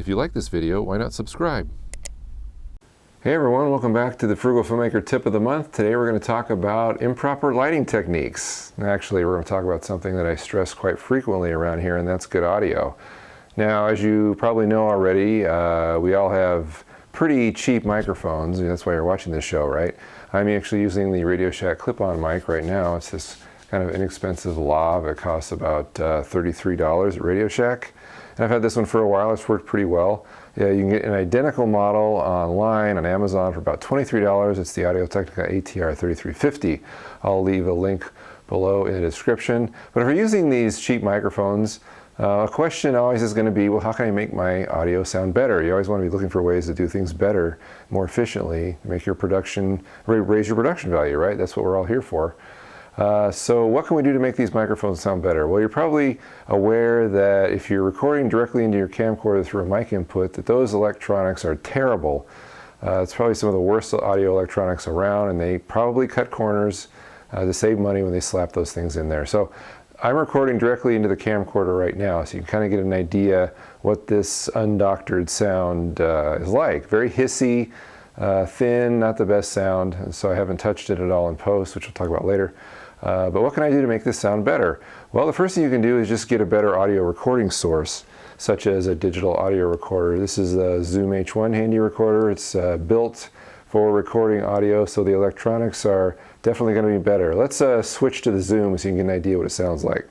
If you like this video, why not subscribe? Hey everyone, welcome back to the Frugal Filmmaker Tip of the Month. Today we're going to talk about improper lighting techniques. Actually, we're going to talk about something that I stress quite frequently around here, and that's good audio. Now, as you probably know already, we all have pretty cheap microphones. That's why you're watching this show, right? I'm actually using the Radio Shack clip-on mic right now. It's this kind of inexpensive lav. It costs about $33 at Radio Shack. And I've had this one for a while. It's worked pretty well. Yeah, you can get an identical model online on Amazon for about $23. It's the Audio-Technica ATR-3350. I'll leave a link below in the description. But if you're using these cheap microphones, a question always is going to be, well, how can I make my audio sound better? You always want to be looking for ways to do things better, more efficiently, make your production, raise your production value, right? That's what we're all here for. So what can we do to make these microphones sound better? Well, you're probably aware that if you're recording directly into your camcorder through a mic input, that those electronics are terrible. It's probably some of the worst audio electronics around, and they probably cut corners to save money when they slap those things in there. So I'm recording directly into the camcorder right now, so you can kind of get an idea what this undoctored sound is like. Very hissy, thin, not the best sound, and so I haven't touched it at all in post, which we'll talk about later. But what can I do to make this sound better? Well, the first thing you can do is just get a better audio recording source, such as a digital audio recorder. This is a Zoom H1 handy recorder. It's built for recording audio, so the electronics are definitely going to be better. Let's switch to the Zoom so you can get an idea what it sounds like.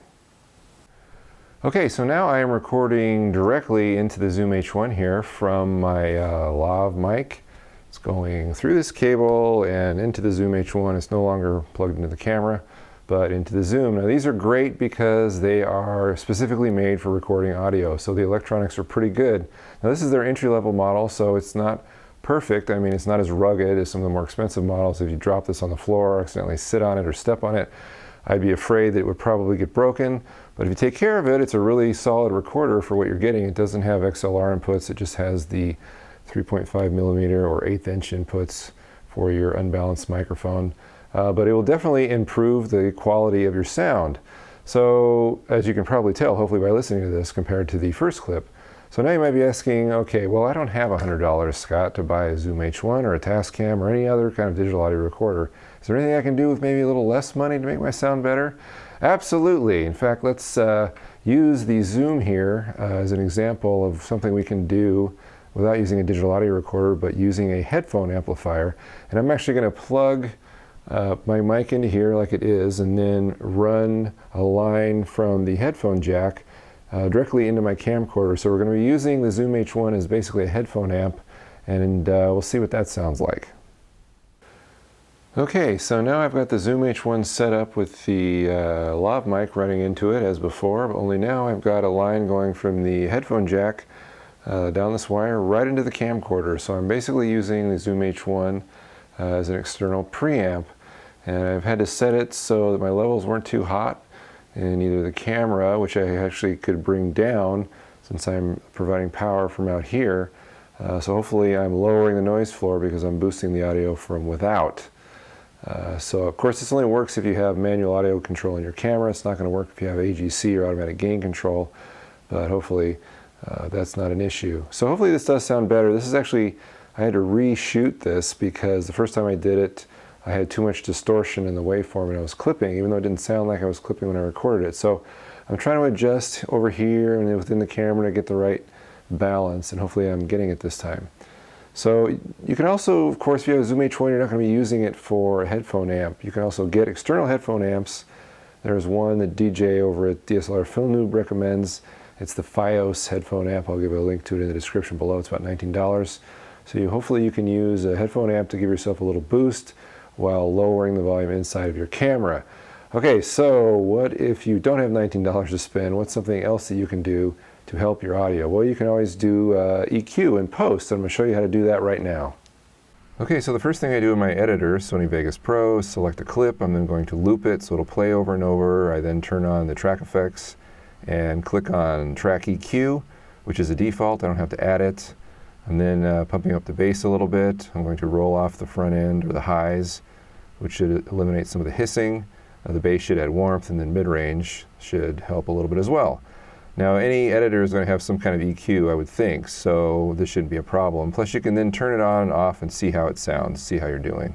Okay, so now I am recording directly into the Zoom H1 here from my lav mic. It's going through this cable and into the Zoom H1. It's no longer plugged into the camera, but into the Zoom. Now these are great because they are specifically made for recording audio, so the electronics are pretty good. Now this is their entry-level model, so it's not perfect. I mean, it's not as rugged as some of the more expensive models. If you drop this on the floor or accidentally sit on it or step on it, I'd be afraid that it would probably get broken. But if you take care of it, it's a really solid recorder for what you're getting. It doesn't have XLR inputs. It just has the 3.5 millimeter or 1/8 inch inputs for your unbalanced microphone. But it will definitely improve the quality of your sound. So as you can probably tell, hopefully by listening to this compared to the first clip. So now you might be asking, okay, well, I don't have $100, Scott, to buy a Zoom H1 or a Tascam or any other kind of digital audio recorder. Is there anything I can do with maybe a little less money to make my sound better? Absolutely. In fact, let's use the Zoom here as an example of something we can do without using a digital audio recorder, but using a headphone amplifier. And I'm actually going to plug my mic into here like it is, and then run a line from the headphone jack directly into my camcorder. So we're going to be using the Zoom H1 as basically a headphone amp, and we'll see what that sounds like. Okay, so now I've got the Zoom H1 set up with the lav mic running into it as before, but only now I've got a line going from the headphone jack down this wire right into the camcorder. So I'm basically using the Zoom H1 as an external preamp, and I've had to set it so that my levels weren't too hot in either the camera, which I actually could bring down since I'm providing power from out here. So hopefully I'm lowering the noise floor because I'm boosting the audio from without. So of course this only works if you have manual audio control in your camera. It's not going to work if you have AGC or automatic gain control, but hopefully that's not an issue. So hopefully this does sound better. This is actually, I had to reshoot this because the first time I did it, I had too much distortion in the waveform and I was clipping, even though it didn't sound like I was clipping when I recorded it. So I'm trying to adjust over here and within the camera to get the right balance, and hopefully I'm getting it this time. So you can also, of course, if you have a Zoom H1, you're not going to be using it for a headphone amp. You can also get external headphone amps. There's one that DJ over at DSLR Film Noob recommends. It's the FiiO headphone amp. I'll give a link to it in the description below. It's about $19. So hopefully you can use a headphone amp to give yourself a little boost while lowering the volume inside of your camera. Okay, so what if you don't have $19 to spend? What's something else that you can do to help your audio? Well, you can always do EQ in post, and I'm going to show you how to do that right now. Okay, so the first thing I do in my editor, Sony Vegas Pro, select a clip. I'm then going to loop it so it'll play over and over. I then turn on the track effects and click on track EQ, which is a default. I don't have to add it. I'm then pumping up the bass a little bit. I'm going to roll off the front end or the highs, which should eliminate some of the hissing. The bass should add warmth, and then mid-range should help a little bit as well. Now any editor is going to have some kind of EQ, I would think, so this shouldn't be a problem. Plus you can then turn it on and off and see how it sounds, see how you're doing.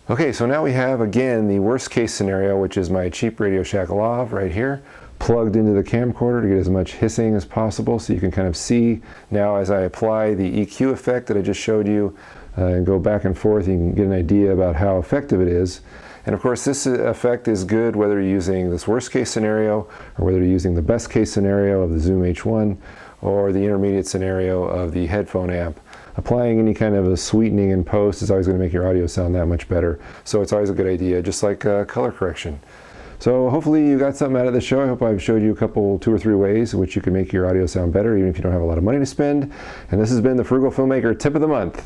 Okay, so now we have again the worst case scenario, which is my cheap Radio Shack Lav right here, plugged into the camcorder to get as much hissing as possible, so you can kind of see now as I apply the EQ effect that I just showed you and go back and forth, you can get an idea about how effective it is. And of course this effect is good whether you're using this worst case scenario or whether you're using the best case scenario of the Zoom H1 or the intermediate scenario of the Headphone Amp. Applying any kind of a sweetening in post is always going to make your audio sound that much better. So it's always a good idea, just like color correction. So hopefully you got something out of the show. I hope I've showed you a couple, 2 or 3 ways in which you can make your audio sound better even if you don't have a lot of money to spend. And this has been the Frugal Filmmaker Tip of the Month.